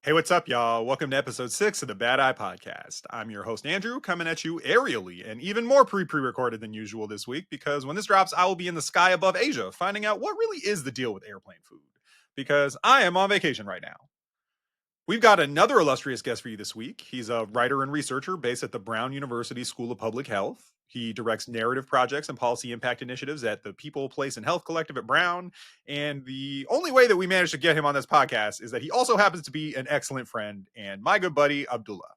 Hey, what's up, y'all? Welcome to episode 6 of the Bad Eye Podcast. I'm your host, Andrew, coming at you aerially and even more pre-recorded than usual this week because when this drops, I will be in the sky above Asia finding out what really is the deal with airplane food because I am on vacation right now. We've got another illustrious guest for you this week. He's a writer and researcher based at the Brown University School of Public Health. He directs narrative projects and policy impact initiatives at the People, Place, and Health Collective at Brown. And the only way that we managed to get him on this podcast is that he also happens to be an excellent friend and my good buddy, Abdullah.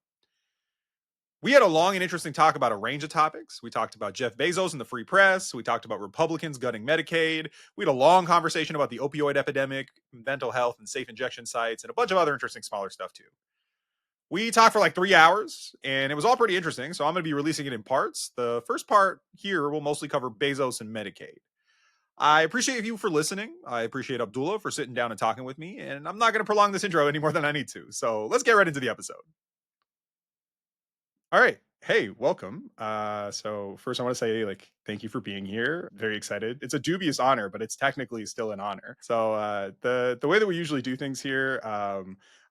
We had a long and interesting talk about a range of topics. We talked about Jeff Bezos and the free press. We talked about Republicans gutting Medicaid. We had a long conversation about the opioid epidemic, mental health, and safe injection sites, and a bunch of other interesting smaller stuff too. We talked for like 3 hours, and it was all pretty interesting, so I'm going to be releasing it in parts. The first part here will mostly cover Bezos and Medicaid. I appreciate you for listening. I appreciate Abdullah for sitting down and talking with me, and I'm not going to prolong this intro any more than I need to. So let's get right into the episode. All right. Hey, welcome. So first I want to say thank you for being here. Very excited. It's a dubious honor, but it's technically still an honor. So the way that we usually do things here,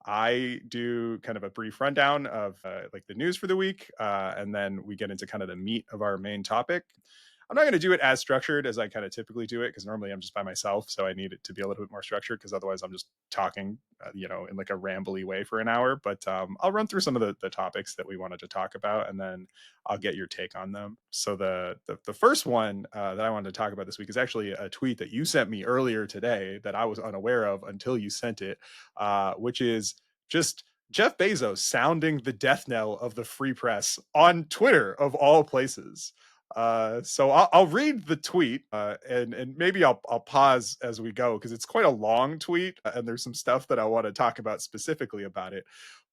I do kind of a brief rundown of the news for the week, and then we get into kind of the meat of our main topic. I'm not going to do it as structured as I kind of typically do it because normally I'm just by myself. So I need it to be a little bit more structured because otherwise I'm just talking, in like a rambly way for an hour. But I'll run through some of the topics that we wanted to talk about and then I'll get your take on them. So the first one that I wanted to talk about this week is actually a tweet that you sent me earlier today that I was unaware of until you sent it, which is just Jeff Bezos sounding the death knell of the free press on Twitter of all places. So I'll read the tweet and maybe I'll pause as we go because it's quite a long tweet and there's some stuff that I want to talk about specifically about it.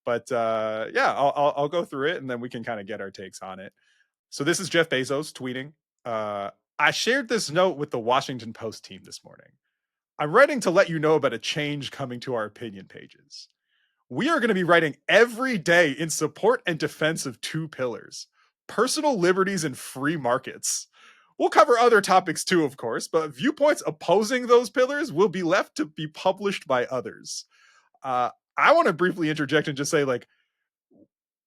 But yeah, I'll go through it and then we can kind of get our takes on it. So this is Jeff Bezos tweeting. I shared this note with the Washington Post team this morning. I'm writing to let you know about a change coming to our opinion pages. We are going to be writing every day in support and defense of two pillars: personal liberties and free markets. We'll cover other topics too, of course, but viewpoints opposing those pillars will be left to be published by others. I want to briefly interject and just say,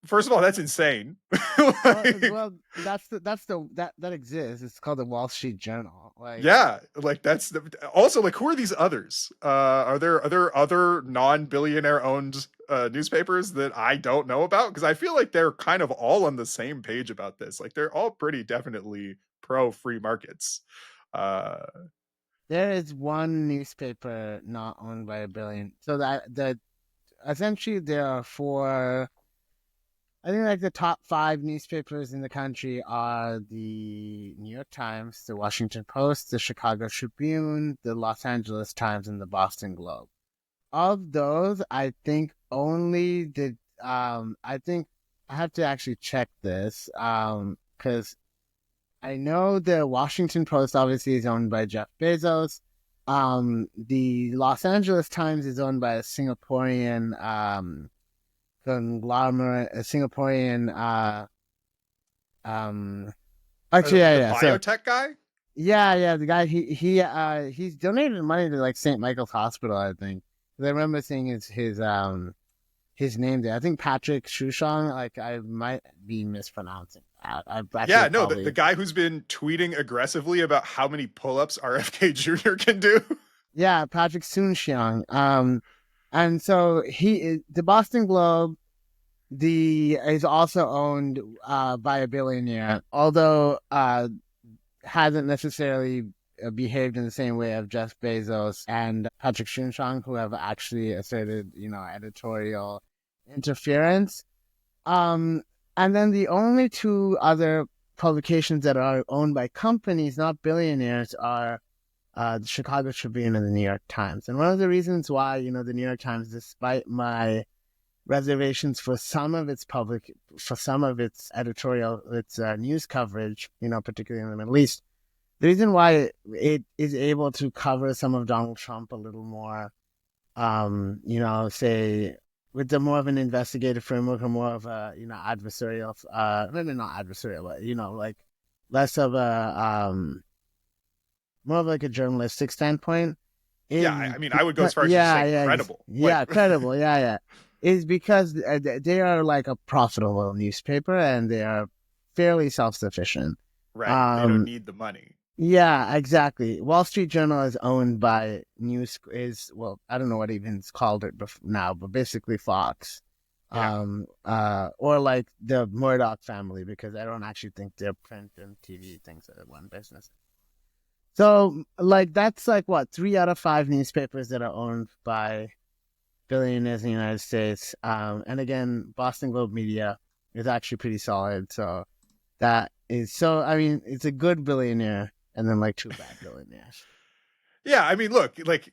first of all, that's insane. Well, that exists. It's called the Wall Street Journal. Yeah, that's also who are these others? Are there other non-billionaire owned newspapers that I don't know about? Because I feel like they're kind of all on the same page about this. Like they're all pretty definitely pro free markets. There is one newspaper not owned by a billion. So that essentially there are four. I think the top 5 newspapers in the country are the New York Times, the Washington Post, the Chicago Tribune, the Los Angeles Times, and the Boston Globe. Of those, I think only I think I have to actually check this because I know the Washington Post obviously is owned by Jeff Bezos. The Los Angeles Times is owned by a Singaporean conglomerate, a Singaporean actually the biotech guy. Yeah, the guy he's donated money to St. Michael's Hospital, I think. I remember seeing his name there. I think Patrick Shushong. I might be mispronouncing that. The guy who's been tweeting aggressively about how many pull-ups RFK Jr. can do. Yeah, Patrick Shushong. And so the Boston Globe is also owned by a billionaire, although hasn't necessarily behaved in the same way of Jeff Bezos and Patrick Shushong, who have actually asserted, editorial interference. And then the only 2 other publications that are owned by companies, not billionaires, are the Chicago Tribune and the New York Times. And one of the reasons why, the New York Times, despite my reservations for some of its editorial, its news coverage, particularly in the Middle East, the reason why it is able to cover some of Donald Trump a little more, say with more of an investigative framework or more of a, adversarial, maybe not adversarial, but, less of a, more of a journalistic standpoint. I would go as far as credible. Credible. Yeah. is because they are like a profitable newspaper and they are fairly self-sufficient. Right. They don't Um, need the money. yeah, exactly. Wall Street Journal is owned by well, I don't know what even it's called now, but basically Fox. Yeah. Or like the Murdoch family, because I don't actually think their print and TV things are one business. So like that's like what, 3 out of 5 newspapers that are owned by billionaires in the United States. And again, Boston Globe Media is actually pretty solid. So that is so. I mean, it's a good billionaire, and then like 2 bad billionaires. Yeah, I mean, look, like,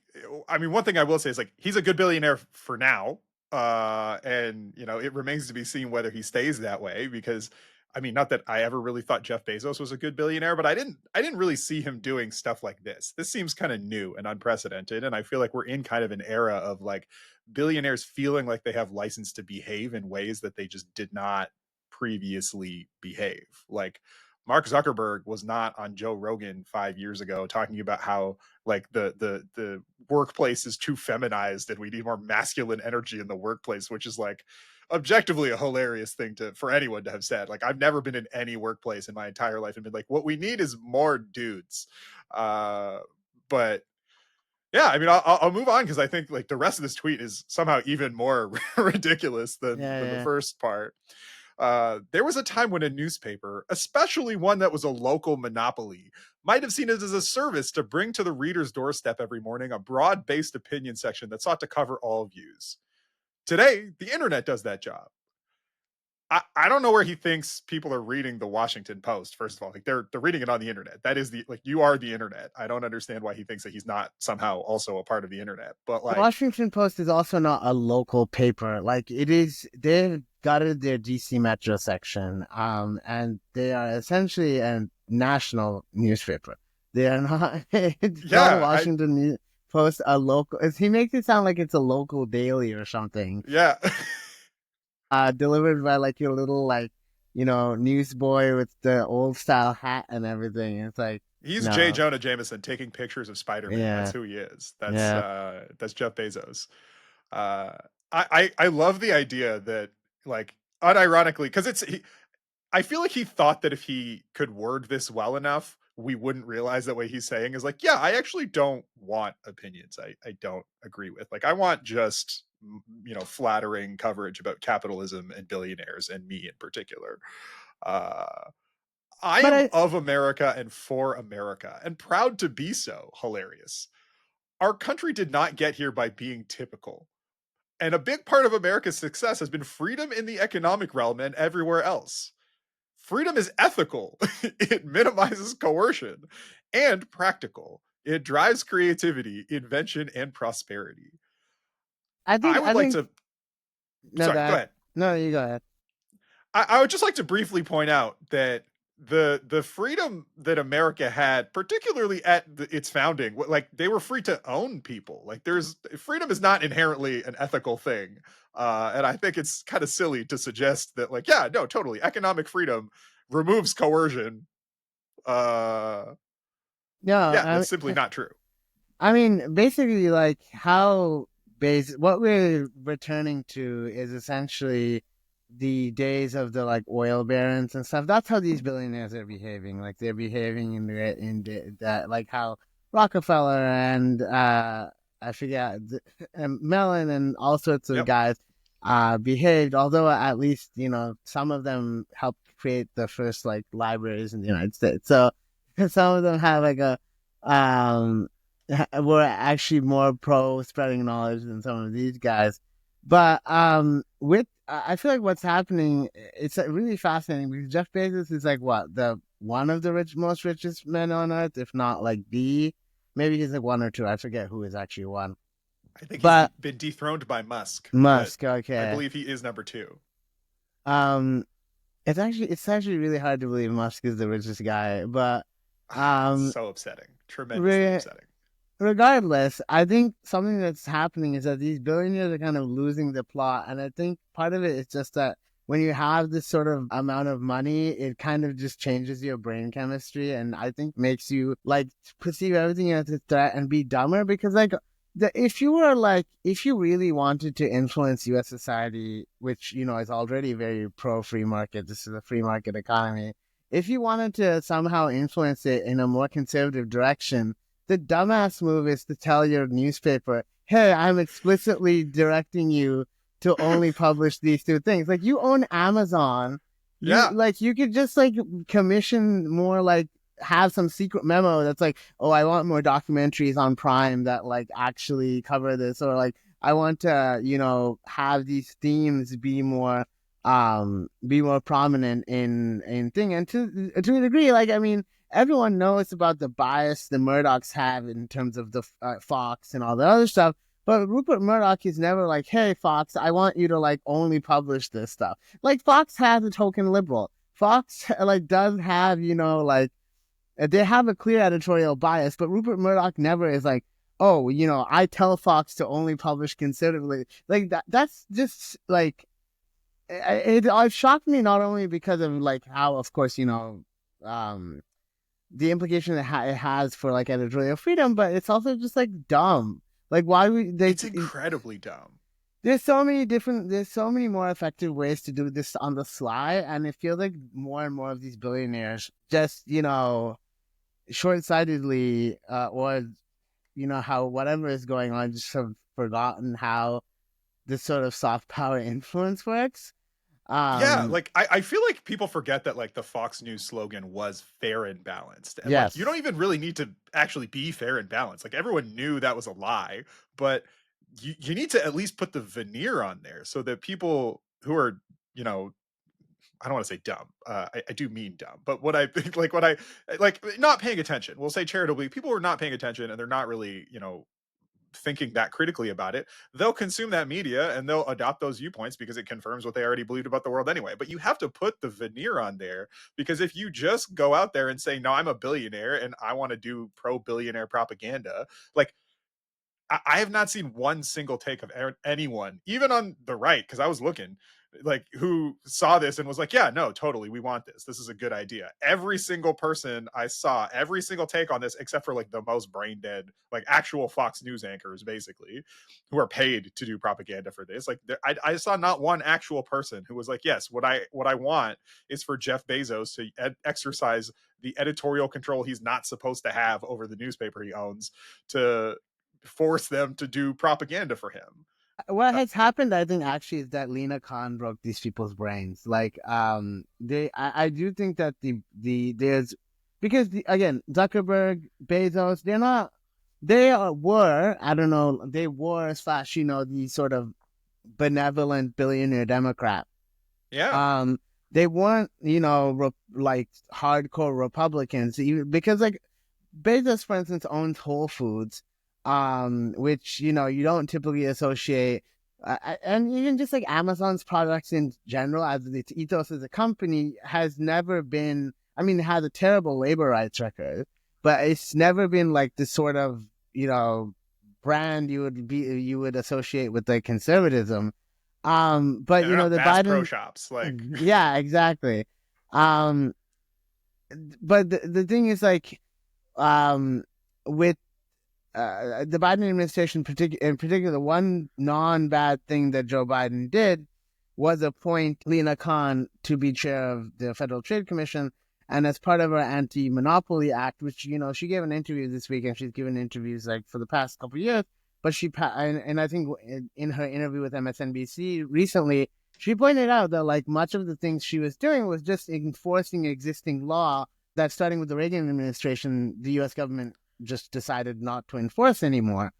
I mean, one thing I will say is like he's a good billionaire for now, and you know, it remains to be seen whether he stays that way. Because, I mean, not that I ever really thought Jeff Bezos was a good billionaire, but I didn't really see him doing stuff like this. This seems kind of new and unprecedented, and I feel like we're in kind of an era of like billionaires feeling like they have license to behave in ways that they just did not previously behave. Like Mark Zuckerberg was not on Joe Rogan 5 years ago talking about how like the workplace is too feminized and we need more masculine energy in the workplace, which is like objectively a hilarious thing to for anyone to have said. Like I've never been in any workplace in my entire life and been like, what we need is more dudes. But yeah, I mean, I'll move on because I think like the rest of this tweet is somehow even more ridiculous than the Yeah, first part. There was a time when a newspaper, especially one that was a local monopoly, might have seen it as a service to bring to the reader's doorstep every morning a broad based opinion section that sought to cover all views. Today, the internet does that job. I don't know where he thinks people are reading the Washington Post. First of all, like they're reading it on the internet. That is the like you are the internet. I don't understand why he thinks that he's not somehow also a part of the internet. But the like, Washington Post is also not a local paper. Like it is, they've gutted their DC Metro section, and they are essentially a national newspaper. They are not. It's called yeah, Washington Post, a local. He makes it sound like it's a local daily or something. yeah. Delivered by like your little like, newsboy with the old style hat and everything. It's like, He's J. no, Jonah Jameson taking pictures of Spider-Man. That's yeah, who he is. yeah. That's Jeff Bezos. Uh I love the idea that like unironically because I feel like he thought that if he could word this well enough, we wouldn't realize that what he's saying is like, yeah, I actually don't want opinions I don't agree with. Like I want just you know, flattering coverage about capitalism and billionaires and me in particular. Uh I But am I, of America and for America and proud to be so. Hilarious. Our country did not get here by being typical. And a big part of America's success has been freedom in the economic realm and everywhere else. Freedom is ethical, it minimizes coercion, and practical. It drives creativity, invention, and prosperity. I I think, would like to. no, Sorry, go that, ahead. no, you go ahead. I would just like to briefly point out that the freedom that America had, particularly at its founding, like they were free to own people. Like there's freedom is not inherently an ethical thing, and I think it's kind of silly to suggest that like yeah, no, totally economic freedom removes coercion. Uh, No, yeah, that's simply not true. I mean, basically, like what we're returning to is essentially the days of the like oil barons and stuff. That's how these billionaires are behaving. Like they're behaving that like how Rockefeller and I forget and Mellon and all sorts of Yep. guys behaved. Although at least some of them helped create the first like libraries in the United States. So some of them have like a um were actually more pro spreading knowledge than some of these guys. But with I feel like what's happening, it's really fascinating because Jeff Bezos is like what, the one of the most richest men on earth, if not like the, maybe he's like one or two. I forget who is actually one. I think he's But been dethroned by Musk, but Musk, I okay. believe he is number two. Um, it's actually really hard to believe Musk is the richest guy, but It's um, so upsetting, tremendously re- upsetting. regardless, I think something that's happening is that these billionaires are kind of losing the plot. And I think part of it is just that when you have this sort of amount of money, it kind of just changes your brain chemistry. And I think makes you like perceive everything as a threat and be dumber because like if you really wanted to influence U.S. society, which is already very pro free market, this is a free market economy. If you wanted to somehow influence it in a more conservative direction, the dumbass move is to tell your newspaper, "Hey, I'm explicitly directing you to only publish these two things." Like, you own Amazon, Yeah. you could just like commission more, like have some secret memo that's like, oh, I want more documentaries on Prime that like actually cover this, or like I want to, have these themes be more prominent in thing. And to a degree, like, I mean, everyone knows about the bias the Murdochs have in terms of the Fox and all the other stuff. But Rupert Murdoch is never like, "Hey, Fox, I want you to like only publish this stuff." Like, Fox has a token liberal. Fox like does have, like, they have a clear editorial bias, but Rupert Murdoch never is like, "Oh, I tell Fox to only publish conservatively." Like that. That's just like it shocked me, not only because of like how, of course, um, the implication it has for like editorial freedom, but it's also just like dumb. Like, why we they It's incredibly dumb. there's so many more effective ways to do this on the sly, and it feels like more and more of these billionaires just short-sightedly, or how whatever is going on, just have forgotten how this sort of soft power influence works. Yeah, um like I feel like people forget that like the Fox News slogan was fair and balanced. And like you don't yes. even really need to actually be fair and balanced. Like everyone knew that was a lie, but you need to at least put the veneer on there so that people who are, you know, I don't want to say dumb. I do mean dumb, but what I think, like, what I like, not paying attention. We'll say charitably, people who are not paying attention and they're not really, thinking that critically about it, they'll consume that media and they'll adopt those viewpoints because it confirms what they already believed about the world anyway. But you have to put the veneer on there, because if you just go out there and say, "No, I'm a billionaire and I want to do pro billionaire propaganda," like I have not seen one single take of anyone, even on the right, because I was looking, like, who saw this and was like, "Yeah, no, totally, we want this. This is a good idea." Every single person I saw, every single take on this, except for like the most brain dead, like actual Fox News anchors, basically, who are paid to do propaganda for this. Like, I saw not one actual person who was like, "Yes, what I want is for Jeff Bezos to exercise the editorial control he's not supposed to have over the newspaper he owns to force them to do propaganda for him." What Uh, has happened, I think, actually, is that Lena Khan broke these people's brains. Like, I do think that there's, because again, Zuckerberg, Bezos, were, I don't know, they were slash, the sort of benevolent billionaire Democrat. yeah, um they weren't, like hardcore Republicans, even because, like, Bezos, for instance, owns Whole Foods, which you don't typically associate, and even just like Amazon's products in general, as its ethos as a company, has never been. I mean, it has a terrible labor rights record, but it's never been like the sort of brand you would associate with like conservatism. But yeah, they're not the Bass Pro Biden, Shops, like. yeah, exactly. Um, but the thing is, like, um, with the Biden administration, in particular, one non-bad thing that Joe Biden did was appoint Lena Khan to be chair of the Federal Trade Commission. And as part of her Anti-Monopoly Act, which, she gave an interview this week, and she's given interviews like for the past couple of years, but and I think in her interview with MSNBC recently, she pointed out that like much of the things she was doing was just enforcing existing law that, starting with the Reagan administration, the U.S. government just decided not to enforce anymore.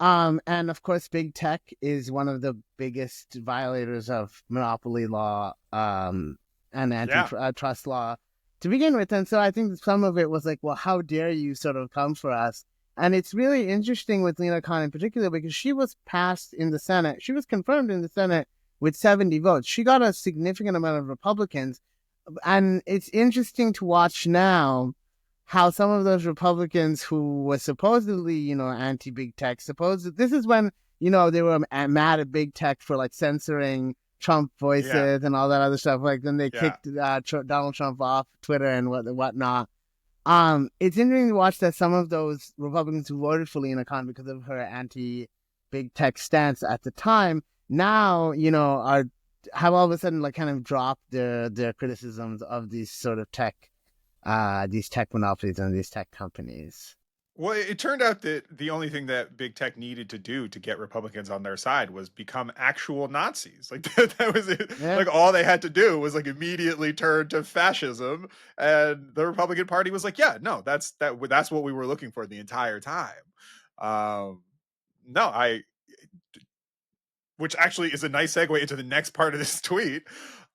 And of course, big tech is one of the biggest violators of monopoly law, and Yeah, antitrust law to begin with. And so I think some of it was like, well, how dare you sort of come for us? And it's really interesting with Lena Khan in particular, because she was passed in the Senate. She was confirmed in the Senate with 70 votes. She got a significant amount of Republicans. And it's interesting to watch now how some of those Republicans who were supposedly, anti-big tech, this is when, they were mad at big tech for like censoring Trump yeah, voices and all that other stuff. Like, then they yeah, kicked Donald Trump off Twitter and whatnot. It's interesting to watch that some of those Republicans who voted for Lena Khan because of her anti-big tech stance at the time now, are have all of a sudden like kind of dropped their criticisms of these sort of these tech monopolies and these tech companies. Well, it turned out that the only thing that big tech needed to do to get Republicans on their side was become actual Nazis. Like that was it. Yeah. Like all they had to do was like immediately turn to fascism, and the Republican Party was like, "Yeah, no, that's what we were looking for the entire time." Um, no, which actually is a nice segue into the next part of this tweet.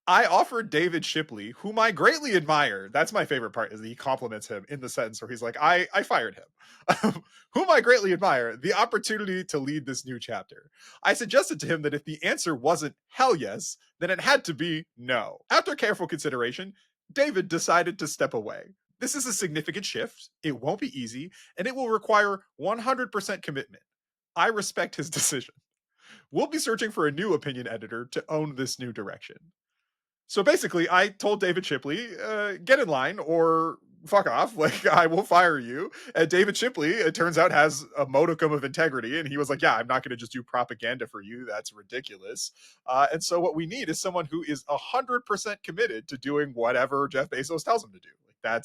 I offered David Shipley, whom I greatly admire. That's my favorite part, is that he compliments him in the sentence where he's like, I fired him. Whom I greatly admire, the opportunity to lead this new chapter. I suggested to him that if the answer wasn't hell yes, then it had to be no. After careful consideration, David decided to step away. This is a significant shift. It won't be easy, and it will require 100% commitment. I respect his decision. We'll be searching for a new opinion editor to own this new direction. So basically, I told David Shipley, get in line or fuck off. Like, I will fire you. And David Shipley, it turns out, has a modicum of integrity. And he was like, yeah, I'm not going to just do propaganda for you. That's ridiculous. And so what we need is someone who is 100% committed to doing whatever Jeff Bezos tells him to do. Like,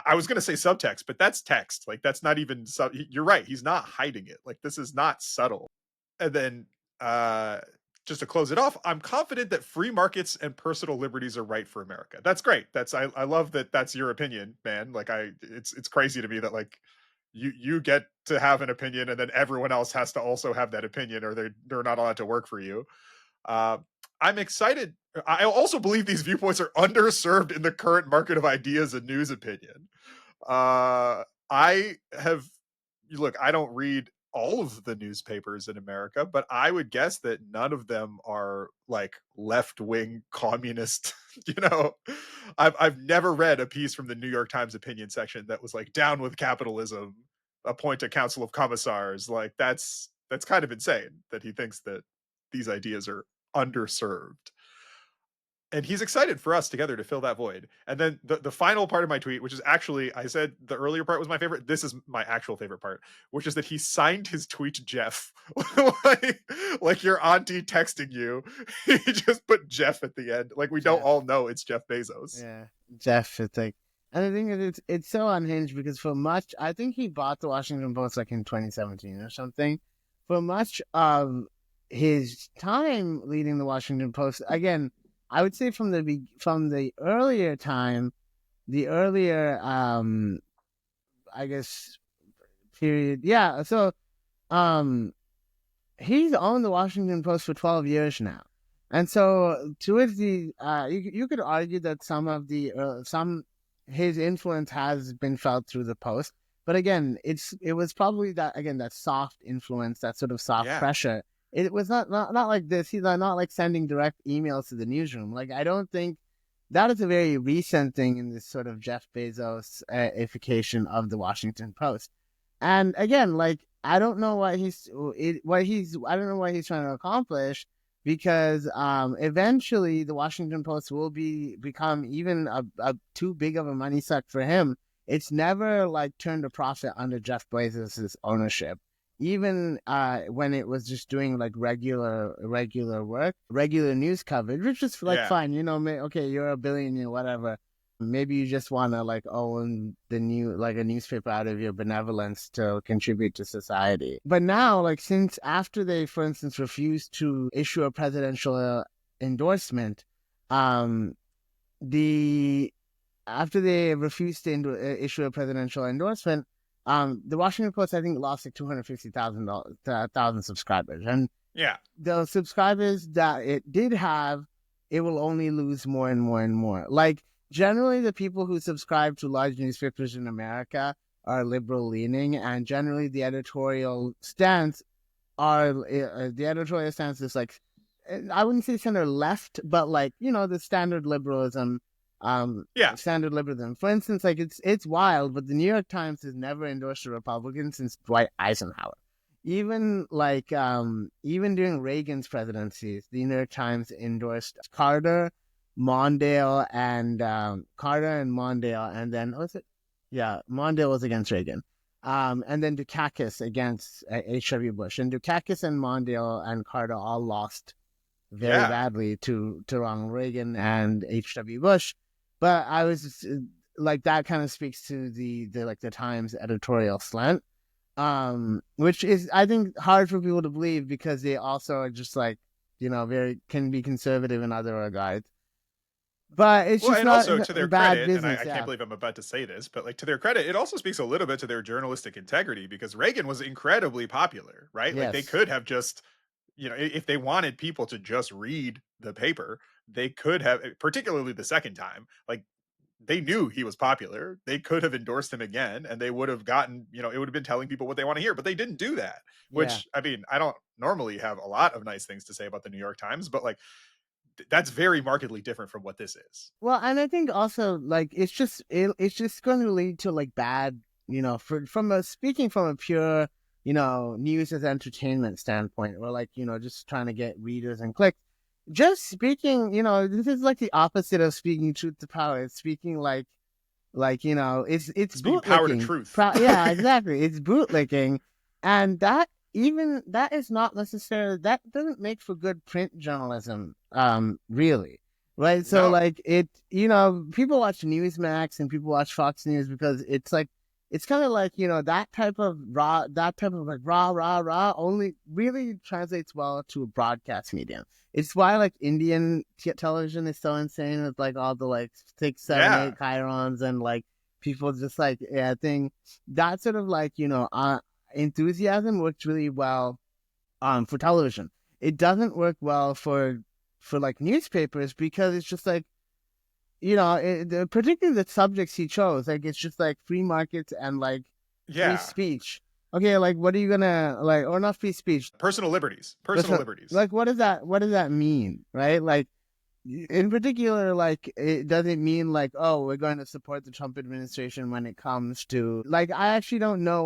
I was going to say subtext, but that's text. Like, that's not even, you're right. He's not hiding it. Like, this is not subtle. And then, just to close it off, I'm confident that free markets and personal liberties are right for America. That's great. I love that that's your opinion, man. Like it's crazy to me that like you get to have an opinion and then everyone else has to also have that opinion or they're not allowed to work for you. Uh, I'm excited. I also believe these viewpoints are underserved in the current market of ideas and news opinion. I have look, I don't read all of the newspapers in America, but I would guess that none of them are like left-wing communist. you know, I've never read a piece from the New York Times opinion section that was like down with capitalism, appoint a council of commissars. Like that's kind of insane that he thinks that these ideas are underserved, and he's excited for us together to fill that void. And then the final part of my tweet, which is actually, I said the earlier part was my favorite. This is my actual favorite part, which is that he signed his tweet Jeff. like your auntie texting you. He just put Jeff at the end. Like we don't all know it's Jeff Bezos. Yeah, Jeff. It's like, and the thing is, it's so unhinged because for much, I think he bought the Washington Post like in 2017 or something. For much of his time leading the Washington Post, again, I would say from the earlier time, the earlier I guess period. Yeah, so he's owned the Washington Post for 12 years now. And so towards the you could argue that some of the some his influence has been felt through the Post. But again, it was probably that soft influence, that sort of soft pressure. It was not like this. He's not like sending direct emails to the newsroom. Like I don't think that is a very recent thing in this sort of Jeff Bezos ification of the Washington Post. And again, like I don't know what he's I don't know what he's trying to accomplish, because eventually the Washington Post will become even a too big of a money suck for him. It's never like turned a profit under Jeff Bezos' ownership. Even when it was just doing like regular work, regular news coverage, which is like fine, okay, you're a billionaire, whatever. Maybe you just want to like own a newspaper out of your benevolence to contribute to society. But now, like since after they, for instance, refused to issue a presidential endorsement, after they refused to issue a presidential endorsement, the Washington Post, I think, lost like 250,000 subscribers, and the subscribers that it did have, it will only lose more and more and more. Like generally, the people who subscribe to large newspapers in America are liberal leaning, and generally the editorial stance is like, I wouldn't say center left, but like the standard liberalism. Standard liberalism. For instance, like it's wild, but the New York Times has never endorsed a Republican since Dwight Eisenhower. Even even during Reagan's presidency, the New York Times endorsed Carter, Mondale and Carter and Mondale, and then was it? Yeah, Mondale was against Reagan. And then Dukakis against H.W. Bush. And Dukakis and Mondale and Carter all lost very Yeah. badly to Ronald Reagan and H.W. Bush. But I was like, that kind of speaks to the like the Times editorial slant, which is, I think, hard for people to believe because they also are just like, very can be conservative in other regards. But it's Well, just and not also to their bad credit, and business. I can't Yeah. believe I'm about to say this, but like to their credit, it also speaks a little bit to their journalistic integrity because Reagan was incredibly popular, right? Like they Yes. could have just, if they wanted people to just read the paper, they could have, particularly the second time, like they knew he was popular. They could have endorsed him again and they would have gotten, it would have been telling people what they want to hear, but they didn't do that, Yeah. which I mean, I don't normally have a lot of nice things to say about the New York Times, but like that's very markedly different from what this is. Well, and I think also like it's just going to lead to like bad, from a speaking from a pure, news as entertainment standpoint, or like, just trying to get readers and clicks. Just speaking, this is like the opposite of speaking truth to power. It's speaking it's Speaking power to bootlicking. truth. Yeah, exactly. It's bootlicking, and that is not necessarily, that doesn't make for good print journalism. Really, right? So No. like people watch Newsmax and people watch Fox News because it's like it's kind of like that type of like rah only really translates well to a broadcast medium. It's why like Indian television is so insane with like all the like 6, 7, 8 Yeah. chyrons and like people just like, yeah, I think that sort of like enthusiasm works really well for television. It doesn't work well for like newspapers because it's just like particularly the subjects he chose, like it's just like free markets and like free Yeah. speech. Okay, like what are you gonna like, or not free speech? Personal liberties. But Personal liberties. like what does that mean, right? Like in particular, like it doesn't mean like, oh, we're going to support the Trump administration when it comes to like, I actually don't know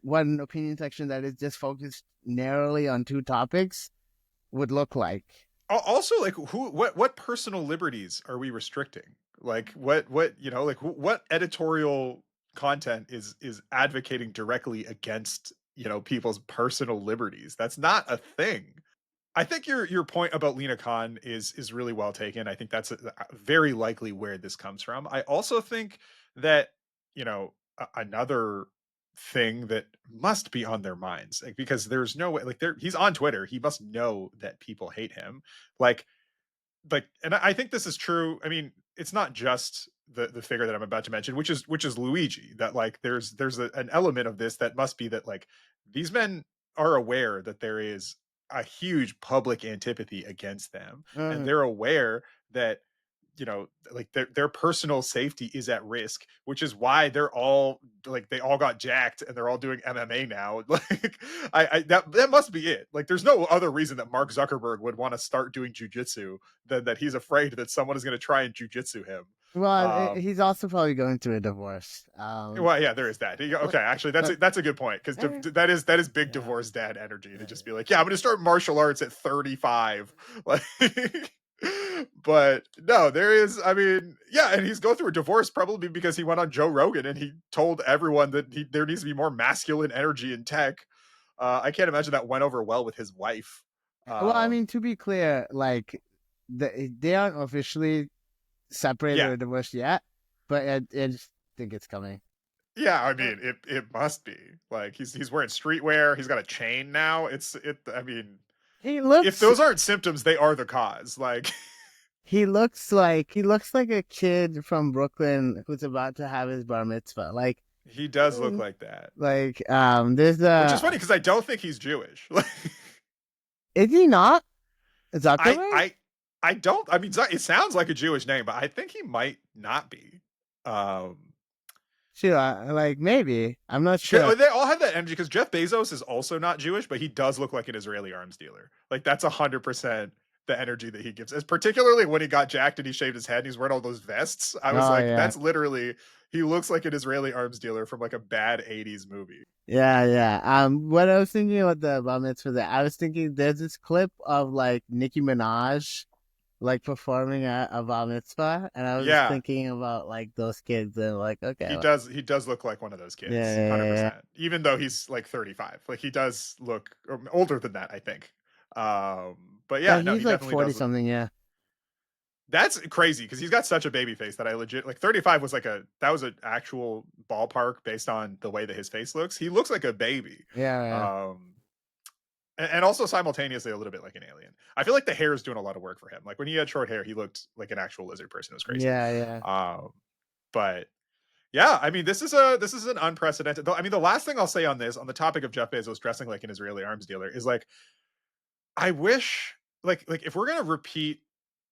what an opinion section that is just focused narrowly on two topics would look like. Also, like what personal liberties are we restricting? Like what like what editorial content is advocating directly against people's personal liberties? That's not a thing. I think your point about Lena Khan is really well taken. I think that's very likely where this comes from. I also think that another thing that must be on their minds, like because there's no way, like he's on Twitter, he must know that people hate him, like and I think this is true. I mean, it's not just the figure that I'm about to mention, which is Luigi. That like there's an element of this that must be that like these men are aware that there is a huge public antipathy against them, and Mm. they're aware that like their personal safety is at risk, which is why they're all like they all got jacked and they're all doing MMA now. Like I that must be it. Like there's no other reason that Mark Zuckerberg would want to start doing jujitsu than that he's afraid that someone is going to try and jujitsu him. Well, Um, he's also probably going through a divorce. well, yeah, there is that. Okay, actually, that's a good point because that is big Yeah. divorce dad energy to just be like, yeah, I'm going to start martial arts at 35, like. But no, there is. I mean, yeah, and he's going through a divorce probably because he went on Joe Rogan and he told everyone that there needs to be more masculine energy in tech. I can't imagine that went over well with his wife. Well, I Um, mean, to be clear, like they aren't officially separated yeah, or divorced yet, but I just think it's coming. yeah. I Uh, mean, it must be like he's wearing streetwear. He's got a chain now. I mean, He if looks those aren't symptoms, they are the cause. Like he looks like a kid from Brooklyn who's about to have his bar mitzvah. he does look Mm, like that, there's which is funny a because I don't think he's Jewish. is he not I Zuckerberg? I I don't. I mean, it sounds like a Jewish name, but I think he might not be. Um, Sure, maybe I'm not sure. they all have that energy because Jeff Bezos is also not Jewish, but he does look like an Israeli arms dealer. Like that's 100% the energy that he gives. As particularly when he got jacked and he shaved his head and he's wearing all those vests. I was Oh like, yeah, that's literally he looks like an Israeli arms dealer from like a bad '80s movie. yeah. What I was thinking about the bar mitzvah, that I was thinking there's this clip of like Nicki Minaj like performing at a bar mitzvah, and I was Yeah, thinking about like those kids and like, okay, he well, does. He does look like one of those yeah, kids, yeah, yeah, 100%. Even though he's like 35, like he does look older than that, I think. But yeah, yeah, no, he's he like definitely 40 does look. something, yeah, That's crazy because he's got such a baby face that I legit like 35 was like that was an actual ballpark based on the way that his face looks. He looks like a baby. yeah, Um, and also simultaneously a little bit like an alien. I feel like the hair is doing a lot of work for him. Like when he had short hair, he looked like an actual lizard person. It was crazy. yeah, yeah, Um, but yeah, I mean, this is an unprecedented. I mean, the last thing I'll say on this, on the topic of Jeff Bezos dressing like an Israeli arms dealer, is like I wish, like if we're gonna repeat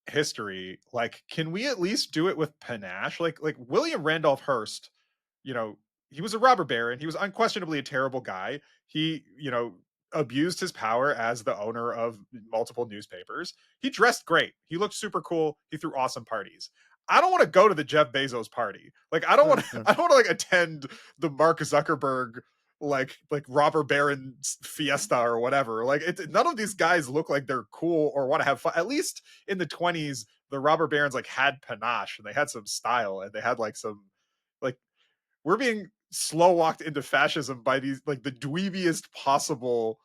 history, like can we at least do it with panache? Like William Randolph Hearst, you know, he was a robber baron. He was unquestionably a terrible guy. He, abused his power as the owner of multiple newspapers. He dressed great. He looked super cool. He threw awesome parties. I don't want to go to the Jeff Bezos party. Like I don't want to I don't want to like attend the Mark Zuckerberg like robber baron fiesta or whatever. Like none of these guys look like they're cool or want to have fun. At least in the 20s the robber barons like had panache and they had some style and they had like some like we're being slow walked into fascism by these like the dweebiest possible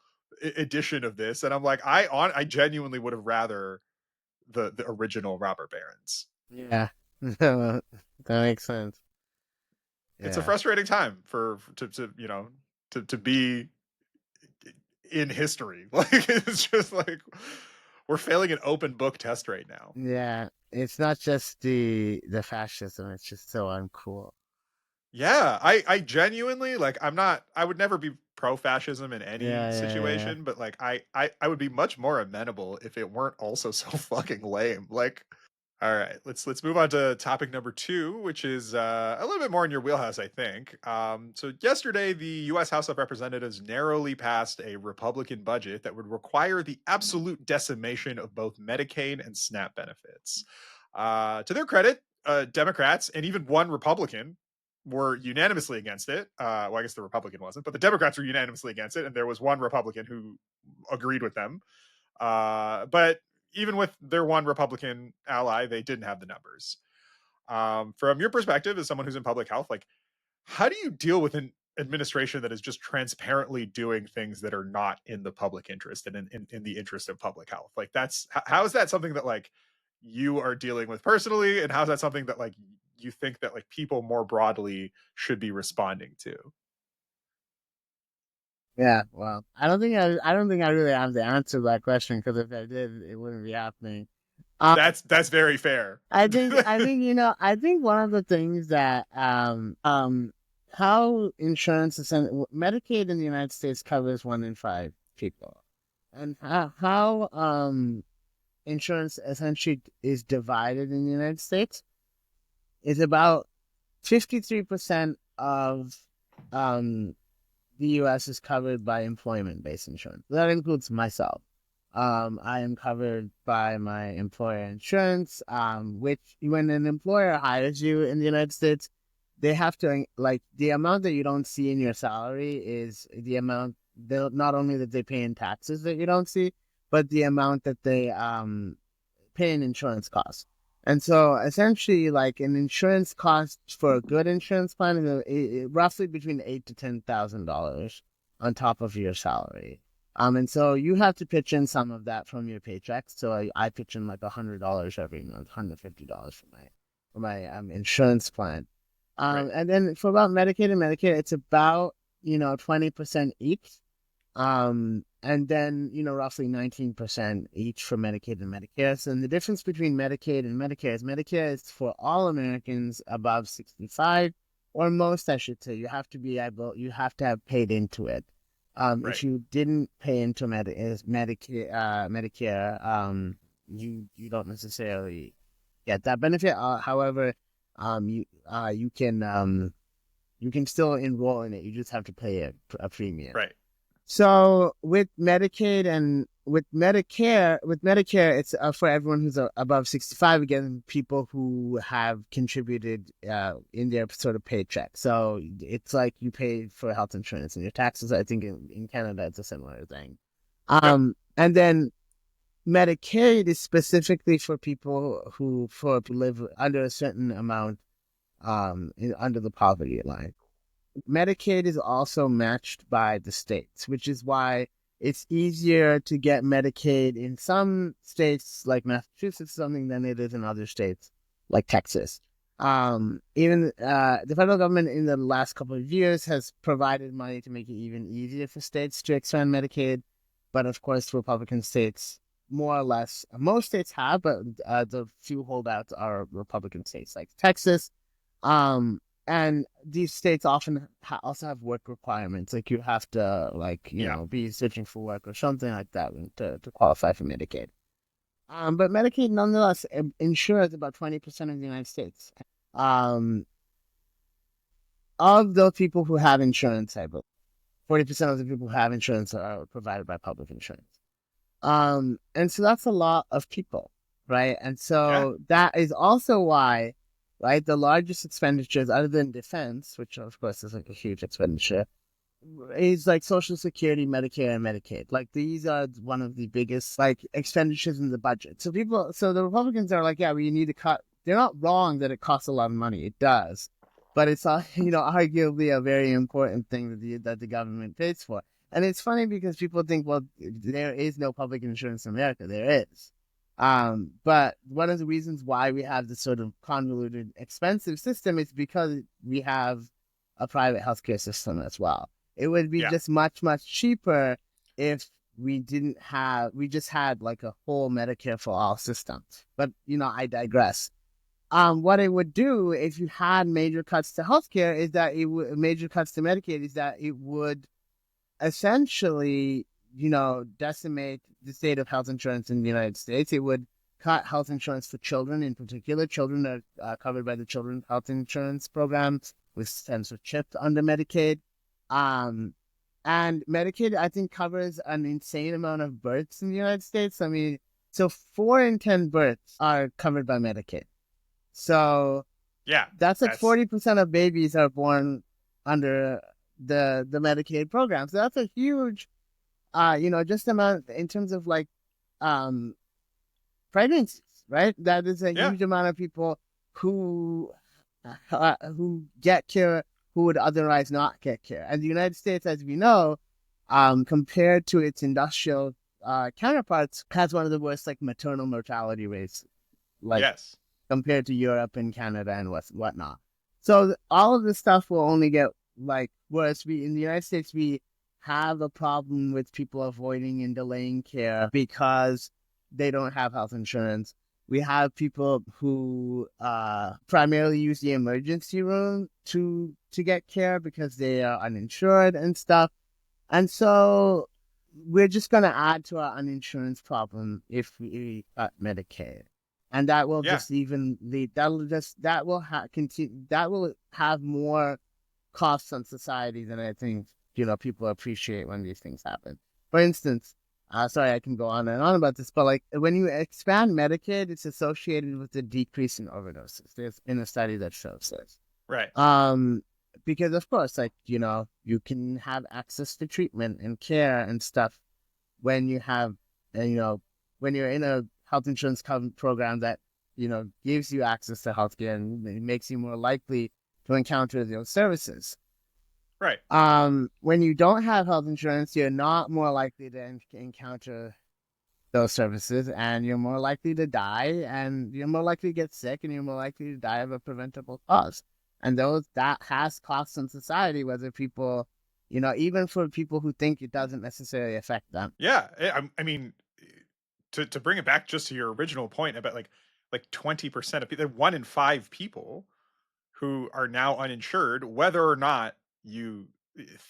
edition of this, and I'm like, I genuinely would have rather the original robber barons. yeah. That makes sense. It's a Yeah, frustrating time for to to be in history. Like it's just like we're failing an open book test right now. yeah. It's not just the fascism; it's just so uncool. Yeah, I genuinely like I would never be pro fascism in any Yeah, yeah, yeah. situation, but like I would be much more amenable if it weren't also so fucking lame. Like all right, let's move on to topic number 2, which is a little bit more in your wheelhouse, I think. So yesterday, the U.S. House of Representatives narrowly passed a Republican budget that would require the absolute decimation of both Medicaid and SNAP benefits. To their credit, Democrats and even one Republican were unanimously against it. Well, I guess the Republican wasn't, but the Democrats were unanimously against it, and there was one Republican who agreed with them. But even with their one Republican ally, they didn't have the numbers. From your perspective, as someone who's in public health, like how do you deal with an administration that is just transparently doing things that are not in the public interest and in the interest of public health? Like how is that something that like you are dealing with personally, and how is that something that like you think that like people more broadly should be responding to? Yeah, well, I don't think I really have the answer to that question because if I did, it wouldn't be happening. Um, That's very fair. I think I think one of the things that how insurance is Medicaid in the United States covers 1 in 5 people, and how insurance essentially is divided in the United States is about 53% of um the U.S. is covered by employment-based insurance. That includes myself. I am covered by my employer insurance, which when an employer hires you in the United States, they have to like the amount that you don't see in your salary is the amount they not only that they pay in taxes that you don't see, but the amount that they pay in insurance costs. And so essentially, like an insurance cost for a good insurance plan is roughly between $8,000 to $10,000 on top of your salary. And so you have to pitch in some of that from your paycheck. So I pitch in like $100 every month, $150 for my insurance plan. Right. And then for about Medicaid and Medicare, it's about 20% each. And then, roughly 19% each for Medicaid and Medicare. So the difference between Medicaid and Medicare is for all Americans above 65, or most, I should say. You have to have paid into it. If Right. you didn't pay into Medicare, you don't necessarily get that benefit. However, you you can still enroll in it. You just have to pay a premium. Right. So with Medicaid and with Medicare, it's for everyone who's above 65. Again, people who have contributed in their sort of paycheck. So it's like you pay for health insurance and your taxes. I think in Canada it's a similar thing. Yep. And then Medicaid is specifically for people who live under a certain amount under the poverty line. Medicaid is also matched by the states, which is why it's easier to get Medicaid in some states like Massachusetts something than it is in other states like Texas. Even the federal government in the last couple of years has provided money to make it even easier for states to expand Medicaid, but of course, Republican states more or less most states have, but the few holdouts are Republican states like Texas. Um, and these states often also have work requirements, like you have to Yeah. be searching for work or something like that to qualify for Medicaid. But Medicaid nonetheless insures about 20% of the United States. Um, of those people who have insurance, I believe 40% of the people who have insurance are provided by public insurance. And so that's a lot of people, right? And Yeah. so that is also why, right, the largest expenditures other than defense, which of course is like a huge expenditure, is like Social Security, Medicare, and Medicaid. Like these are one of the biggest like expenditures in the budget. So the Republicans are like, yeah, we need to cut. They're not wrong that it costs a lot of money. It does, but it's arguably a very important thing that the government pays for. And it's funny because people think, well, there is no public insurance in America. There is. But one of the reasons why we have this sort of convoluted, expensive system is because we have a private healthcare system as well. It would be Yeah. just much, much cheaper if we just had like a whole Medicare for all system. But, I digress. What it would do if you had major cuts to healthcare is that major cuts to Medicaid is that it would essentially, decimate the state of health insurance in the United States. It would cut health insurance for children in particular. Children are covered by the Children's Health Insurance Program, which stands for CHIP under Medicaid. Um, and Medicaid, I think, covers an insane amount of births in the United States. I mean, so 4 in 10 births are covered by Medicaid. So Yeah. that's like That's 40% of babies are born under the Medicaid program. So that's a huge, just amount in terms of like um pregnancies, right? That is a yeah. huge amount of people who get care who would otherwise not get care. And the United States, as we know, compared to its industrial counterparts, has one of the worst like maternal mortality rates, like Yes. compared to Europe and Canada and whatnot. So all of this stuff will only get like worse. We in the United States we have a problem with people avoiding and delaying care because they don't have health insurance. We have people who primarily use the emergency room to get care because they are uninsured and stuff. And so we're just going to add to our uninsurance problem if we cut Medicaid. And that will Yeah. just even lead, that will have more costs on society than I think, people appreciate when these things happen. For instance, sorry, I can go on and on about this, but like when you expand Medicaid, it's associated with a decrease in overdoses. There's been a study that shows this. Right. Um, because of course, like, you can have access to treatment and care and stuff when you have, when you're in a health insurance program that, gives you access to healthcare and it makes you more likely to encounter those services. Right. When you don't have health insurance, you're not more likely to encounter those services and you're more likely to die and you're more likely to get sick and you're more likely to die of a preventable cause. And that has costs on society, whether people, even for people who think it doesn't necessarily affect them. Yeah. I mean, to bring it back just to your original point about like 20% of people, 1 in 5 people who are now uninsured, whether or not you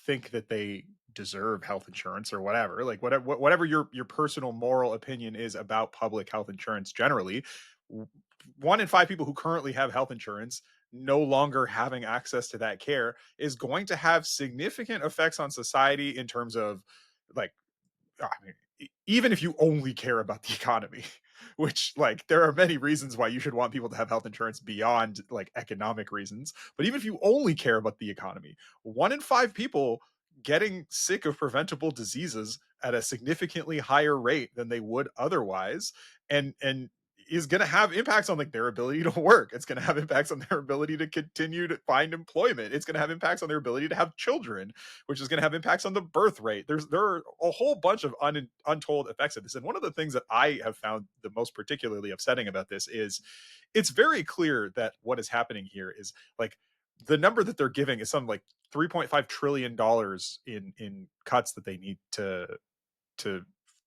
think that they deserve health insurance or whatever, like whatever your personal moral opinion is about public health insurance generally, 1 in 5 people who currently have health insurance no longer having access to that care is going to have significant effects on society in terms of like I mean, even if you only care about the economy, which like there are many reasons why you should want people to have health insurance beyond like economic reasons, but even if you only care about the economy, 1 in 5 people getting sick of preventable diseases at a significantly higher rate than they would otherwise, and is going to have impacts on like their ability to work. It's going to have impacts on their ability to continue to find employment. It's going to have impacts on their ability to have children, which is going to have impacts on the birth rate. There are a whole bunch of untold effects of this. And one of the things that I have found the most particularly upsetting about this is it's very clear that what is happening here is like the number that they're giving is something like $3.5 trillion in cuts that they need to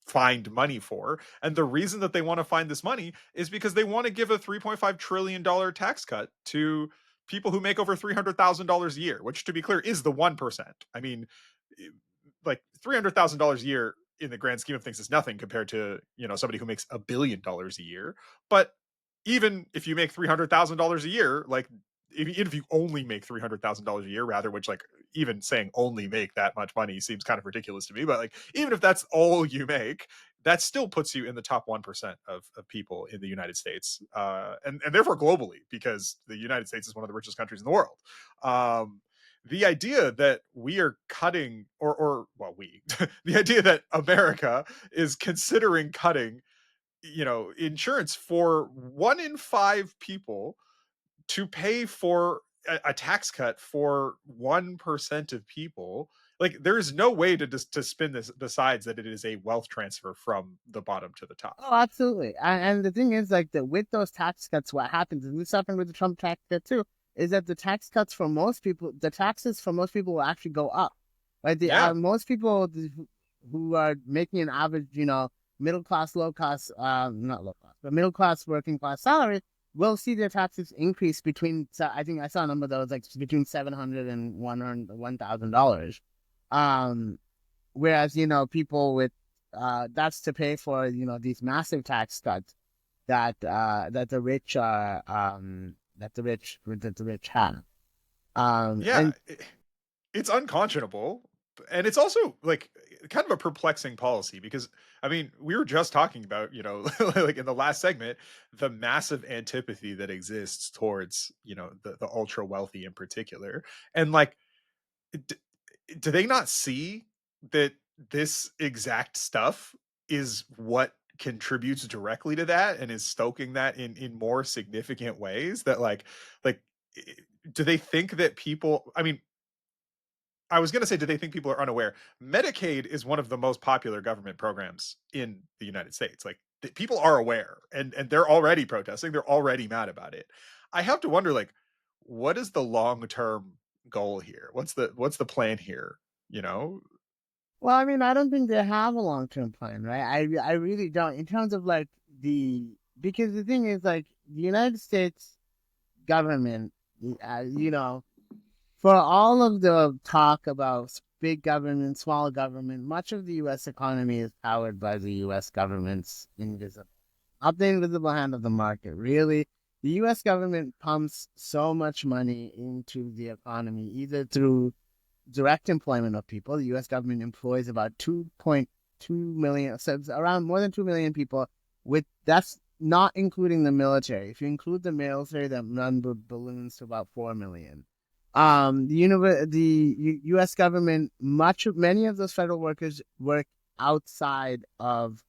find money for. And the reason that they want to find this money is because they want to give a $3.5 trillion tax cut to people who make over $300,000 a year, which to be clear is the 1%. I mean, like $300,000 a year in the grand scheme of things is nothing compared to, somebody who makes $1 billion a year. But even if you make $300,000 a year, like even if you only make $300,000 a year, rather, which like even saying only make that much money seems kind of ridiculous to me. But like even if that's all you make, that still puts you in the top 1% of people in the United States, and therefore globally, because the United States is one of the richest countries in the world. The idea that we are cutting, or well, the idea that America is considering cutting, insurance for 1 in 5 people to pay for a tax cut for 1% of people, like there's no way to spin this besides that it is a wealth transfer from the bottom to the top. Oh, absolutely. And the thing is, like, that with those tax cuts, what happens, and this happened with the Trump tax cut too, is that the tax cuts for most people, the taxes for most people will actually go up. Right? Yeah. Most people who are making an average, middle class, low class, not low class, but middle class, working class salary will see their taxes increase between, I think I saw a number that was like between $700 and $1,000. Whereas, people with, that's to pay for, these massive tax cuts that the rich are, that the rich have. Yeah, And it's unconscionable, and it's also like kind of a perplexing policy because I mean we were just talking about like in the last segment the massive antipathy that exists towards the ultra wealthy in particular, and like d- do they not see that this exact stuff is what contributes directly to that and is stoking that in more significant ways that like i- do they think that people, I mean, I was going to say, do they think people are unaware? Medicaid is one of the most popular government programs in the United States. Like people are aware, and they're already protesting. They're already mad about it. I have to wonder, like, what is the long term goal here? What's the plan here? You know? well, I mean, I don't think they have a long term plan, right? I really don't. In terms of like because the thing is, like, the United States government, you know, for all of the talk about big government, small government, much of the U.S. economy is powered by the U.S. government's invisible, up the invisible hand of the market. Really, the U.S. government pumps so much money into the economy, either through direct employment of people. The U.S. government employs about 2.2 million, so it's around more than 2 million people. With that's not including the military. If you include the military, that number balloons to about 4 million. The U.S. government, many of those federal workers work outside of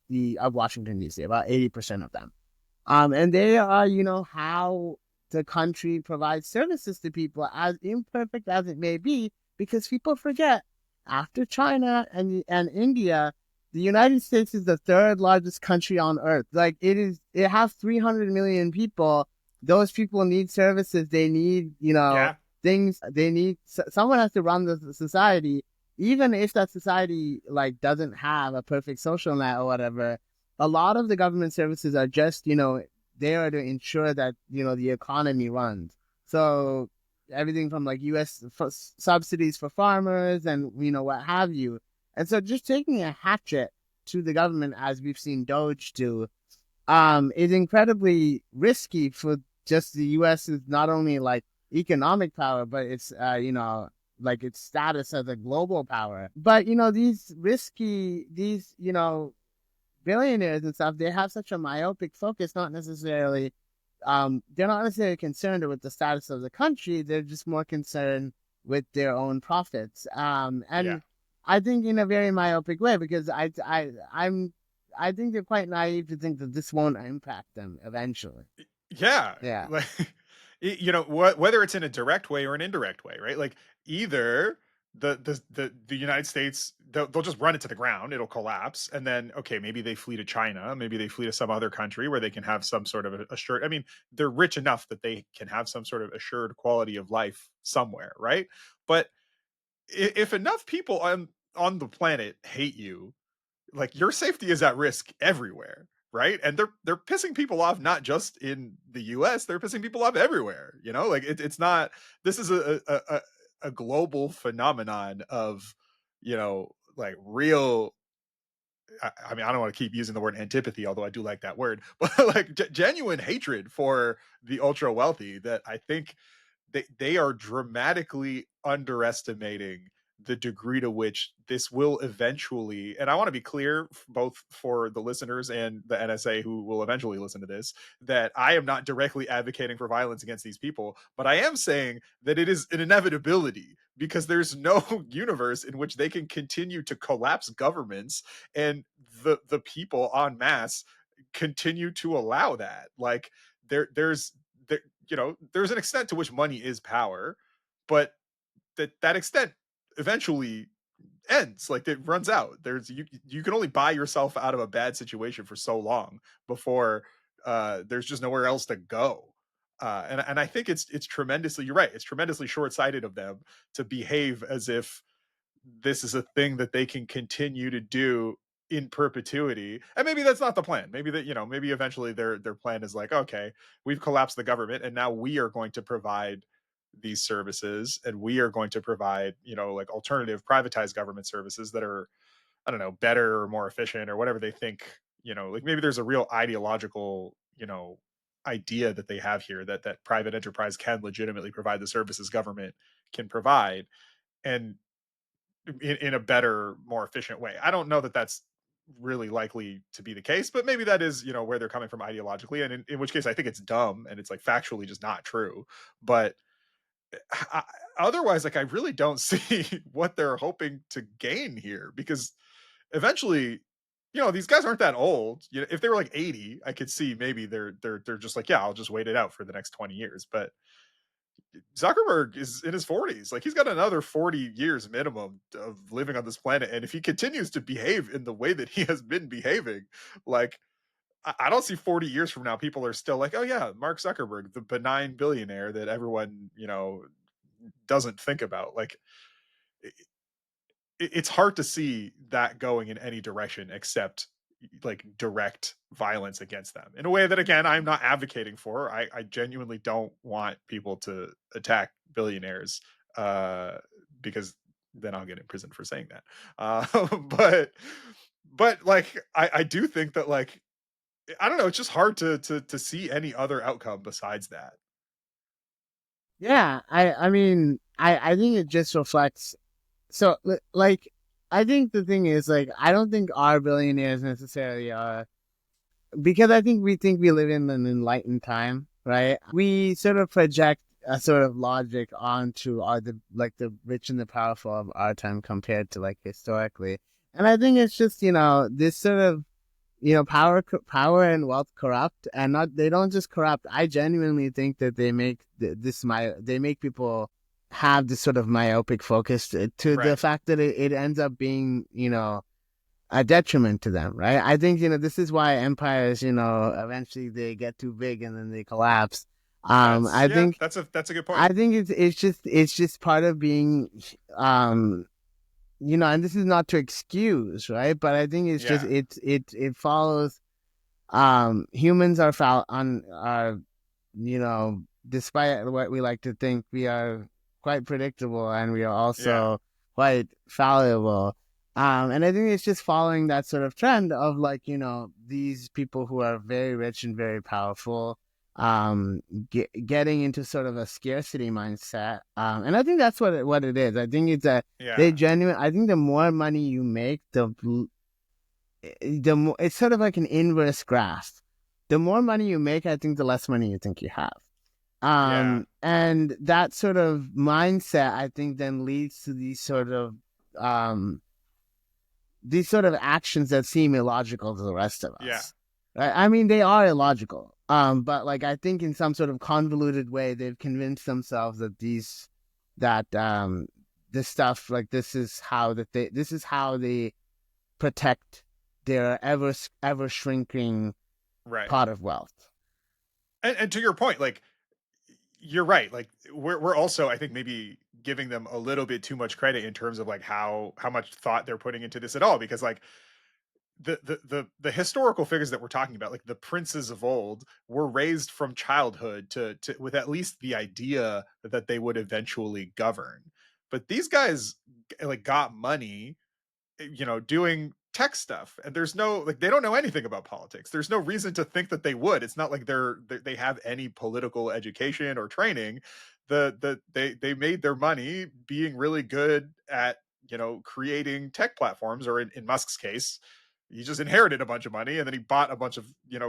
Washington D.C. About 80% of them. And they are, how the country provides services to people, as imperfect as it may be, because people forget after China and India, the United States is the third largest country on earth. Like it has 300 million people. Those people need services. They need, Yeah, things. They need someone has to run the society. Even if that society like doesn't have a perfect social net or whatever, a lot of the government services are just, there to ensure that, the economy runs. So everything from like U.S. Subsidies for farmers and, what have you. And so just taking a hatchet to the government, as we've seen Doge do, is incredibly risky for just the U.S.'s not only like economic power, but it's, like its status as a global power. But, these, billionaires and stuff, they have such a myopic focus, they're not necessarily concerned with the status of the country. They're just more concerned with their own profits. yeah. And I think in a very myopic way, because I think they're quite naive to think that this won't impact them eventually. Yeah, Yeah. like what, whether it's in a direct way or an indirect way, right? Like either the United States, they'll just run it to the ground, it'll collapse, and then okay, maybe they flee to China, maybe they flee to some other country where they can have some sort of assured. I mean, they're rich enough that they can have some sort of assured quality of life somewhere, right? But if enough people on the planet hate you, like your safety is at risk everywhere, right? And they're pissing people off not just in the US, they're pissing people off everywhere, like it's not, this is a global phenomenon of, like real, I mean, I don't want to keep using the word antipathy, although I do like that word, but like genuine hatred for the ultra wealthy that I think they are dramatically underestimating the degree to which this will eventually, and I want to be clear both for the listeners and the NSA who will eventually listen to this, that I am not directly advocating for violence against these people, but I am saying that it is an inevitability because there's no universe in which they can continue to collapse governments and the people en masse continue to allow that. Like there there's an extent to which money is power, but that extent eventually ends, like it runs out. You can only buy yourself out of a bad situation for so long before there's just nowhere else to go. And I think it's tremendously, you're right, it's tremendously short-sighted of them to behave as if this is a thing that they can continue to do in perpetuity. And maybe that's not the plan. Maybe that, maybe eventually their plan is like, okay, we've collapsed the government and now we are going to provide these services, and we are going to provide, like alternative privatized government services that are, I don't know, better or more efficient or whatever they think, like maybe there's a real ideological, idea that they have here that private enterprise can legitimately provide the services government can provide, and in a better, more efficient way. I don't know that that's really likely to be the case, but maybe that is, where they're coming from ideologically, and in which case I think it's dumb and it's like factually just not true. But I, otherwise, like I really don't see what they're hoping to gain here, because eventually, these guys aren't that old. If they were like 80, I could see maybe they're just like, yeah, I'll just wait it out for the next 20 years. But Zuckerberg is in his 40s. Like he's got another 40 years minimum of living on this planet. And if he continues to behave in the way that he has been behaving, like I don't see 40 years from now, people are still like, oh yeah, Mark Zuckerberg, the benign billionaire that everyone, doesn't think about. Like it's hard to see that going in any direction except like direct violence against them in a way that, again, I'm not advocating for. I genuinely don't want people to attack billionaires, uh because then I'll get in prison for saying that. But like I do think that, like, I don't know, it's just hard to see any other outcome besides that. Yeah, I mean, I think it just reflects. So like, I think the thing is, like, I don't think our billionaires necessarily are, because I think we live in an enlightened time, right? We sort of project a sort of logic onto the rich and the powerful of our time compared to like historically. And I think it's just, this sort of, power and wealth corrupt, and not, they don't just corrupt. I genuinely think that they make they make people have this sort of myopic focus to the Right. fact that it ends up being, a detriment to them, right? I think, this is why empires, eventually they get too big and then they collapse. That's, I yeah, think that's a good point. it's just part of being, and this is not to excuse, right? But I think it's just Yeah. it follows. Humans are are, despite what we like to think, we are quite predictable, and we are Yeah. also quite fallible. And I think it's just following that sort of trend of, like, these people who are very rich and very powerful, getting into sort of a scarcity mindset. And I think that's what it is. I think it's that they Yeah. genuine. I think the more money you make, the more, it's sort of like an inverse graph. The more money you make, I think the less money you think you have. Yeah. And that sort of mindset, I think, then leads to these sort of, these sort of actions that seem illogical to the rest of Yeah. us. Right? I mean, they are illogical. But like I think in some sort of convoluted way, they've convinced themselves that this stuff like this is how they protect their ever shrinking Right. pot of wealth. And to your point, like you're right. Like we're also, I think, maybe giving them a little bit too much credit in terms of like how much thought they're putting into this at all. Because like the historical figures that we're talking about, like the princes of old, were raised from childhood to with at least the idea that they would eventually govern. But these guys like got money, doing tech stuff, and there's no like they don't know anything about politics. There's no reason to think that they would. It's not like they have any political education or training. They made their money being really good at creating tech platforms, or in Musk's case, he just inherited a bunch of money and then he bought a bunch of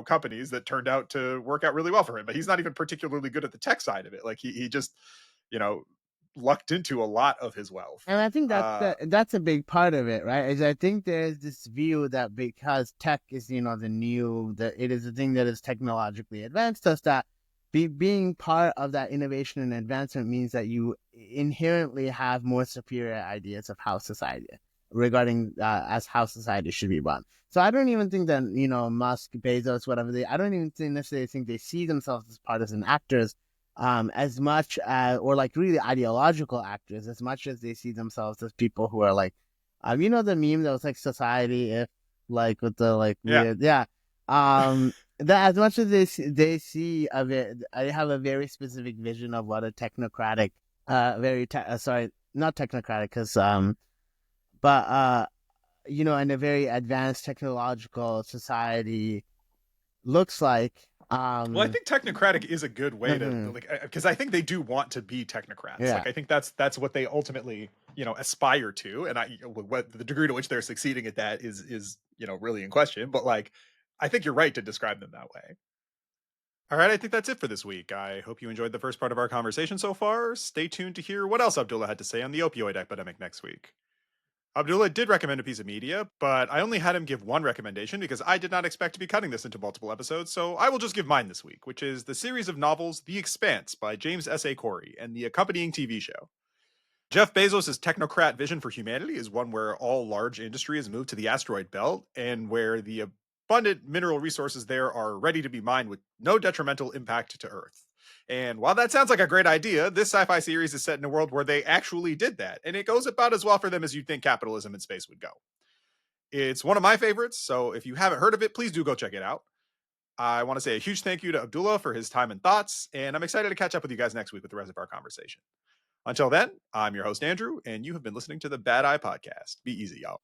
companies that turned out to work out really well for him. But he's not even particularly good at the tech side of it. Like he just you know lucked into a lot of his wealth. And I think uh that's a big part of it, right? Is I think there's this view that because tech is, the new, that it is a thing that is technologically advanced, us that being part of that innovation and advancement means that you inherently have more superior ideas of how society regarding as how society should be run. So I don't even think that Musk, Bezos, whatever I don't even necessarily think they see themselves as partisan actors, as much as, or like really ideological actors, as much as they see themselves as people who are like, the meme that was like society if like with the like yeah. weird, yeah, that as much as they see of it, I have a very specific vision of what a technocratic, sorry, not technocratic, because but in a very advanced technological society looks like. Well, I think technocratic is a good way to Mhm, like, because I think they do want to be technocrats. yeah. Like I think that's what they ultimately aspire to, and what the degree to which they're succeeding at that is really in question. But like, I think you're right to describe them that way. All right, I think that's it for this week. I hope you enjoyed the first part of our conversation so far. Stay tuned to hear what else Abdullah had to say on the opioid epidemic next week. Abdullah did recommend a piece of media, but I only had him give one recommendation because I did not expect to be cutting this into multiple episodes, so I will just give mine this week, which is the series of novels The Expanse by James S.A. Corey and the accompanying TV show. Jeff Bezos' technocrat vision for humanity is one where all large industry has moved to the asteroid belt and where the abundant mineral resources there are ready to be mined with no detrimental impact to Earth. And while that sounds like a great idea, this sci fi series is set in a world where they actually did that, and it goes about as well for them as you'd think capitalism in space would go. It's one of my favorites, so if you haven't heard of it, please do go check it out. I want to say a huge thank you to Abdullah for his time and thoughts, and I'm excited to catch up with you guys next week with the rest of our conversation. Until then, I'm your host, Andrew, and you have been listening to the Bad Eye Podcast. Be easy, y'all.